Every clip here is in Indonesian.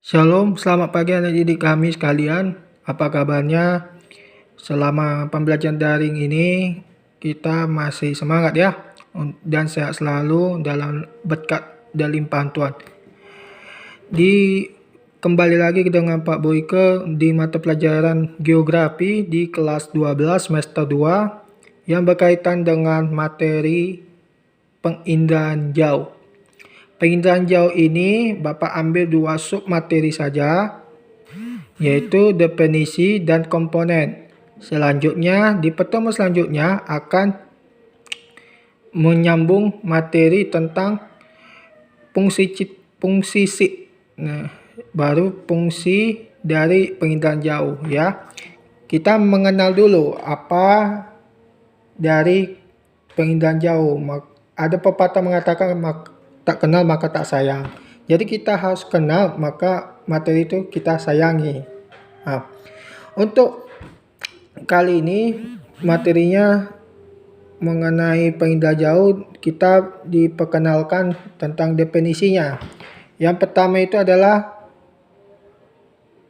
Shalom, selamat pagi anak didik kami sekalian. Apa kabarnya? Selama pembelajaran daring ini kita masih semangat ya dan sehat selalu dalam berkat dan limpahan Tuhan. Kembali lagi dengan Pak Boyke di mata pelajaran geografi di kelas 12 semester 2 yang berkaitan dengan materi pengindahan jauh. Pengindahan jauh ini Bapak ambil dua sub materi saja, yaitu definisi dan komponen. Selanjutnya, di pertemuan selanjutnya akan menyambung materi tentang fungsi baru fungsi dari pengindahan jauh ya. Kita mengenal dulu apa dari pengindahan jauh. Ada pepatah mengatakan tak kenal maka tak sayang. Jadi kita harus kenal maka materi itu kita sayangi. Nah, untuk kali ini materinya mengenai pengindahan jauh, kita diperkenalkan tentang definisinya. Yang pertama itu adalah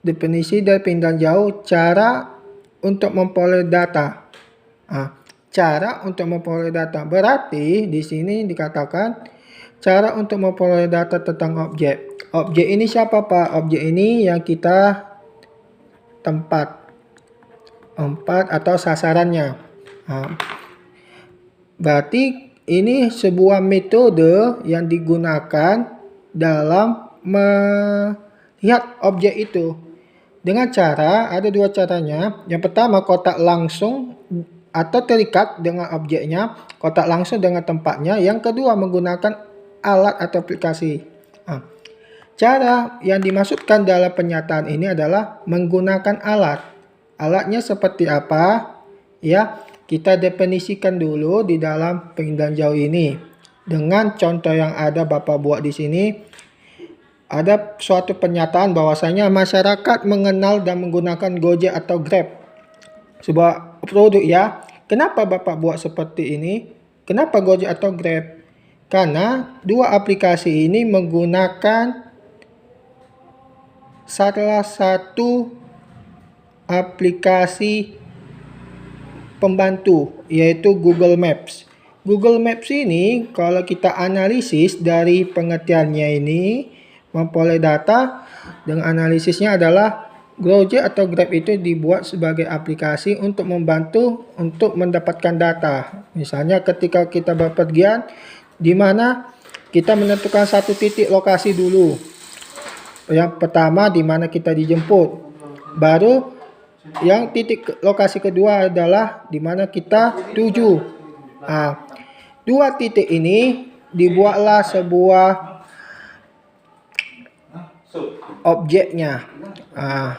definisi dari pengindahan jauh, cara untuk memperoleh data. Cara untuk memperoleh data berarti di sini dikatakan cara untuk memperoleh data tentang objek. Objek ini siapa Pak? Objek ini yang kita tempat atau sasarannya. Berarti ini sebuah metode yang digunakan dalam melihat objek itu. Dengan cara, ada dua caranya. Yang pertama kotak langsung atau terikat dengan objeknya, kotak langsung dengan tempatnya. Yang kedua menggunakan alat atau aplikasi. Cara yang dimaksudkan dalam pernyataan ini adalah menggunakan alat. Alatnya seperti apa? Ya, kita definisikan dulu di dalam pengindahan jauh ini. Dengan contoh yang ada Bapak buat di sini, ada suatu pernyataan bahwasanya masyarakat mengenal dan menggunakan Gojek atau Grab. Sebuah produk ya. Kenapa Bapak buat seperti ini? Kenapa Gojek atau Grab? Karena dua aplikasi ini menggunakan salah satu aplikasi pembantu, yaitu Google Maps. Google Maps ini kalau kita analisis dari pengertiannya ini, memperoleh data dengan analisisnya adalah Gojek atau Grab itu dibuat sebagai aplikasi untuk membantu untuk mendapatkan data. Misalnya ketika kita bepergian, di mana kita menentukan satu titik lokasi dulu. Yang pertama di mana kita dijemput. Baru yang titik lokasi kedua adalah di mana kita tuju. Dua titik ini dibuatlah sebuah objeknya.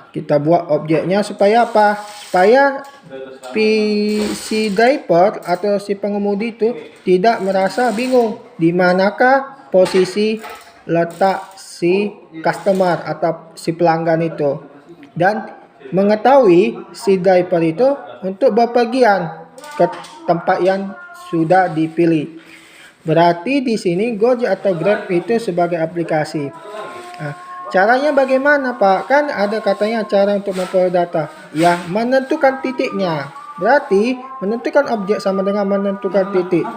Kita buat objeknya supaya apa? Supaya si driver atau si pengemudi itu tidak merasa bingung di manakah posisi letak si customer atau si pelanggan itu, dan mengetahui si driver itu untuk bepergian ke tempat yang sudah dipilih. Berarti di sini Gojek atau Grab itu sebagai aplikasi. Caranya bagaimana Pak? Kan ada katanya cara untuk memperoleh data. Ya, menentukan titiknya. Berarti menentukan objek sama dengan menentukan titik.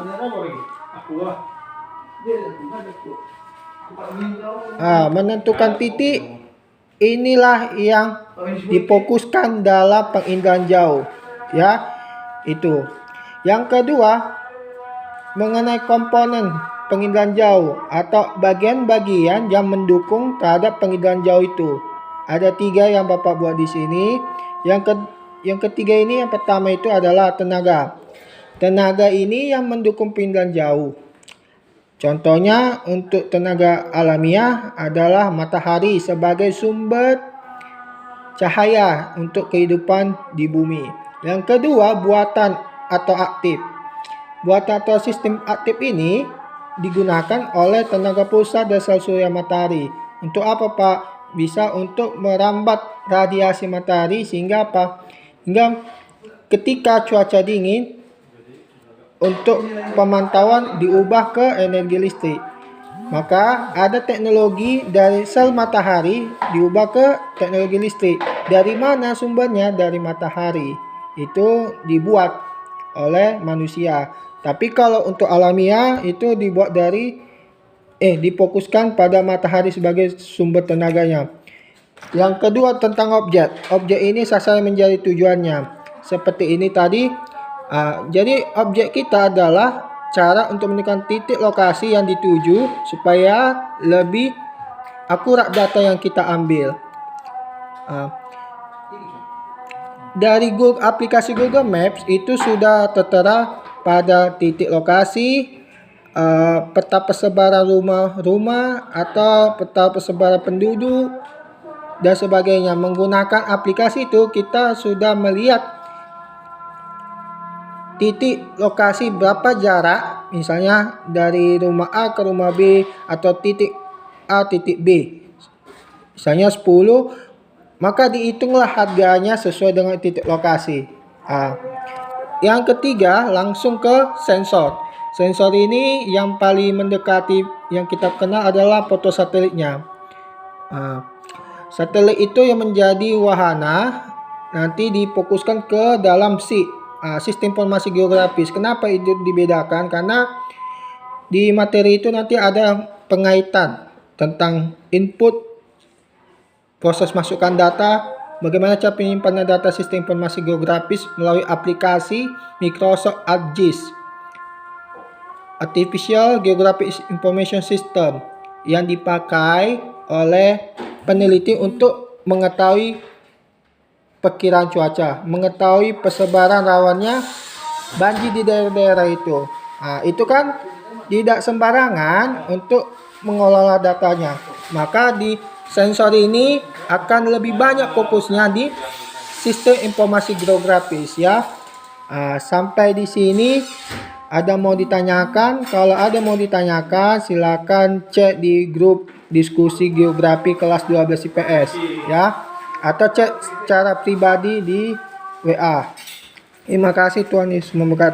Menentukan titik inilah yang difokuskan dalam pengindahan jauh. Ya, itu. Yang kedua, mengenai komponen pengindahan jauh atau bagian-bagian yang mendukung terhadap pengindahan jauh itu. Ada 3 yang Bapak buat di sini. Yang ketiga ini, yang pertama itu adalah tenaga. Tenaga ini yang mendukung pengindahan jauh. Contohnya untuk tenaga alamiah adalah matahari sebagai sumber cahaya untuk kehidupan di bumi. Yang kedua, buatan atau aktif. Buatan atau sistem aktif ini digunakan oleh tenaga pusat dan sel surya matahari. Untuk apa Pak? Bisa untuk merambat radiasi matahari sehingga apa? Hingga ketika cuaca dingin untuk pemantauan diubah ke energi listrik. Maka ada teknologi dari sel matahari diubah ke teknologi listrik. Dari mana sumbernya? Dari matahari. Itu dibuat oleh manusia. Tapi kalau untuk alamiah itu dibuat dari difokuskan pada matahari sebagai sumber tenaganya. Yang kedua tentang objek. Objek ini sasaran menjadi tujuannya. Seperti ini tadi. Jadi objek kita adalah cara untuk menemukan titik lokasi yang dituju supaya lebih akurat data yang kita ambil. Dari aplikasi Google Maps itu sudah tertera pada titik lokasi, peta persebaran rumah-rumah atau peta persebaran penduduk dan sebagainya. Menggunakan aplikasi itu kita sudah melihat titik lokasi berapa jarak, misalnya dari rumah A ke rumah B atau titik A titik B, misalnya 10, maka dihitunglah harganya sesuai dengan titik lokasi. Yang ketiga langsung ke sensor. Sensor ini yang paling mendekati yang kita kenal adalah foto satelitnya. Satelit itu yang menjadi wahana nanti difokuskan ke dalam sistem informasi geografis. Kenapa itu dibedakan? Karena di materi itu nanti ada pengaitan tentang input, proses masukkan data, bagaimana cara penyimpanan data sistem informasi geografis melalui aplikasi Microsoft ArcGIS, Artificial Geographic Information System, yang dipakai oleh peneliti untuk mengetahui perkiraan cuaca, mengetahui persebaran rawannya banjir di daerah-daerah itu. Itu kan tidak sembarangan untuk mengelola datanya. Maka di sensor ini akan lebih banyak fokusnya di sistem informasi geografis ya. Sampai di sini ada mau ditanyakan? Kalau ada mau ditanyakan silakan cek di grup diskusi geografi kelas 12 IPS ya. Atau cek secara pribadi di WA. Terima kasih, Tuhan Yesus memberkati.